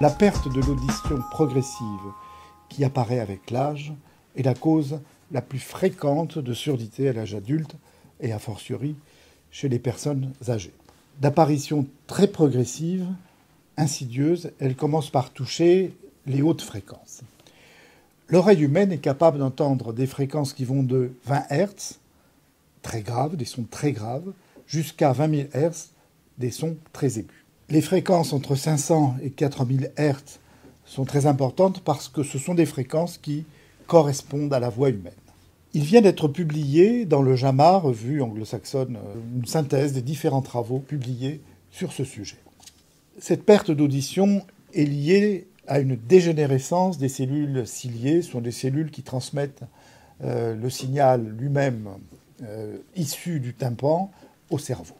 La perte de l'audition progressive qui apparaît avec l'âge est la cause la plus fréquente de surdité à l'âge adulte et a fortiori chez les personnes âgées. D'apparition très progressive, insidieuse, elle commence par toucher les hautes fréquences. L'oreille humaine est capable d'entendre des fréquences qui vont de 20 Hz, très graves, des sons très graves, jusqu'à 20 000 Hz, des sons très aigus. Les fréquences entre 500 et 4000 Hz sont très importantes parce que ce sont des fréquences qui correspondent à la voix humaine. Il vient d'être publié dans le JAMA, revue anglo-saxonne, une synthèse des différents travaux publiés sur ce sujet. Cette perte d'audition est liée à une dégénérescence des cellules ciliées. Ce sont des cellules qui transmettent le signal lui-même issu du tympan au cerveau.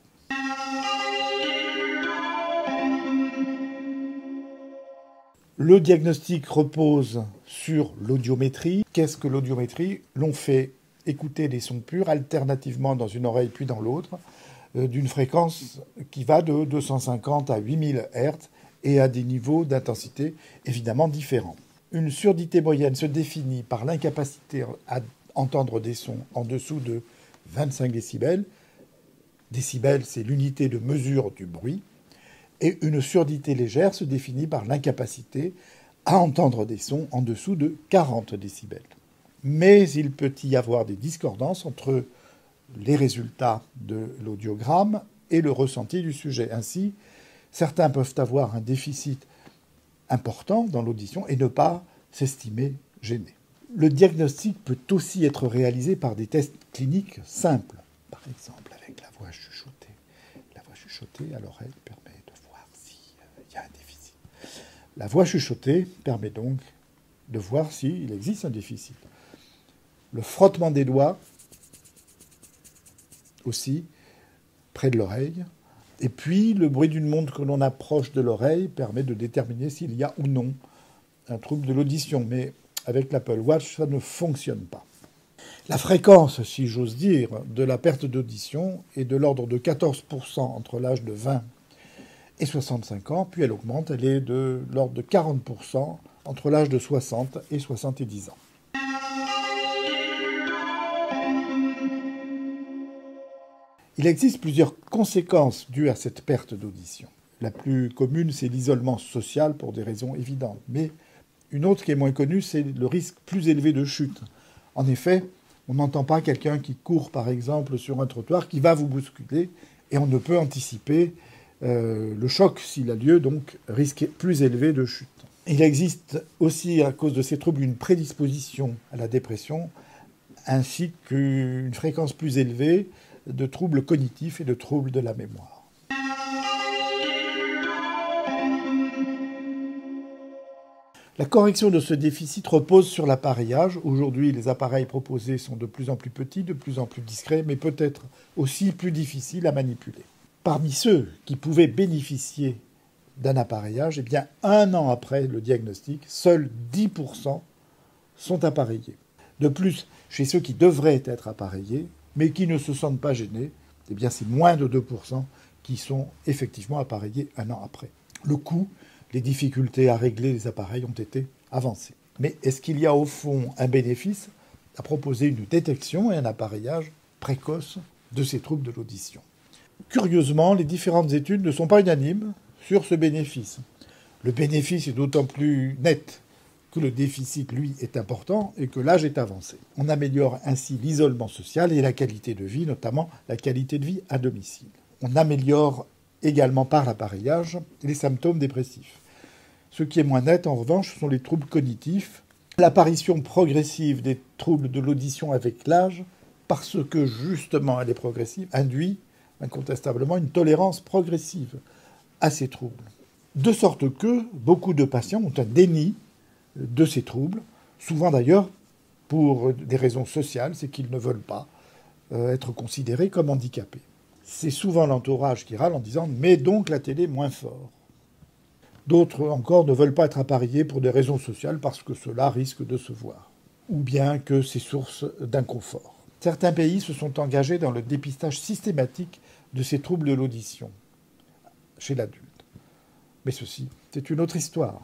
Le diagnostic repose sur l'audiométrie. Qu'est-ce que l'audiométrie? L'on fait écouter des sons purs alternativement dans une oreille puis dans l'autre, d'une fréquence qui va de 250 à 8000 Hz et à des niveaux d'intensité évidemment différents. Une surdité moyenne se définit par l'incapacité à entendre des sons en dessous de 25 décibels. Décibels, c'est l'unité de mesure du bruit. Et une surdité légère se définit par l'incapacité à entendre des sons en dessous de 40 décibels. Mais il peut y avoir des discordances entre les résultats de l'audiogramme et le ressenti du sujet. Ainsi, certains peuvent avoir un déficit important dans l'audition et ne pas s'estimer gênés. Le diagnostic peut aussi être réalisé par des tests cliniques simples, par exemple avec la voix chuchotée. La voix chuchotée à l'oreille permet de voir s'il y a un déficit. La voix chuchotée permet donc de voir s'il existe un déficit. Le frottement des doigts aussi, près de l'oreille. Et puis, le bruit d'une montre que l'on approche de l'oreille permet de déterminer s'il y a ou non un trouble de l'audition. Mais avec l'Apple Watch, ça ne fonctionne pas. La fréquence, si j'ose dire, de la perte d'audition est de l'ordre de 14% entre l'âge de 20 et 65 ans, puis elle augmente, elle est de l'ordre de 40% entre l'âge de 60 et 70 ans. Il existe plusieurs conséquences dues à cette perte d'audition. La plus commune, c'est l'isolement social pour des raisons évidentes. Mais une autre qui est moins connue, c'est le risque plus élevé de chute. En effet, on n'entend pas quelqu'un qui court, par exemple, sur un trottoir, qui va vous bousculer, et on ne peut anticiper le choc s'il a lieu, donc risque plus élevé de chute. Il existe aussi, à cause de ces troubles, une prédisposition à la dépression, ainsi qu'une fréquence plus élevée de troubles cognitifs et de troubles de la mémoire. La correction de ce déficit repose sur l'appareillage. Aujourd'hui, les appareils proposés sont de plus en plus petits, de plus en plus discrets, mais peut-être aussi plus difficiles à manipuler. Parmi ceux qui pouvaient bénéficier d'un appareillage, eh bien, 1 an après le diagnostic, seuls 10% sont appareillés. De plus, chez ceux qui devraient être appareillés, mais qui ne se sentent pas gênés, eh bien, c'est moins de 2% qui sont effectivement appareillés 1 an après. Le coût, les difficultés à régler les appareils ont été avancées. Mais est-ce qu'il y a au fond un bénéfice à proposer une détection et un appareillage précoce de ces troubles de l'audition? Curieusement, les différentes études ne sont pas unanimes sur ce bénéfice. Le bénéfice est d'autant plus net que le déficit, lui, est important et que l'âge est avancé. On améliore ainsi l'isolement social et la qualité de vie, notamment la qualité de vie à domicile. On améliore également par l'appareillage les symptômes dépressifs. Ce qui est moins net, en revanche, sont les troubles cognitifs. L'apparition progressive des troubles de l'audition avec l'âge, parce que justement elle est progressive, induit incontestablement une tolérance progressive à ces troubles. De sorte que beaucoup de patients ont un déni de ces troubles, souvent d'ailleurs pour des raisons sociales, c'est qu'ils ne veulent pas être considérés comme handicapés. C'est souvent l'entourage qui râle en disant « mets donc la télé moins fort ». D'autres encore ne veulent pas être appareillés pour des raisons sociales parce que cela risque de se voir, ou bien que c'est source d'inconfort. Certains pays se sont engagés dans le dépistage systématique de ces troubles de l'audition chez l'adulte. Mais ceci c'est une autre histoire.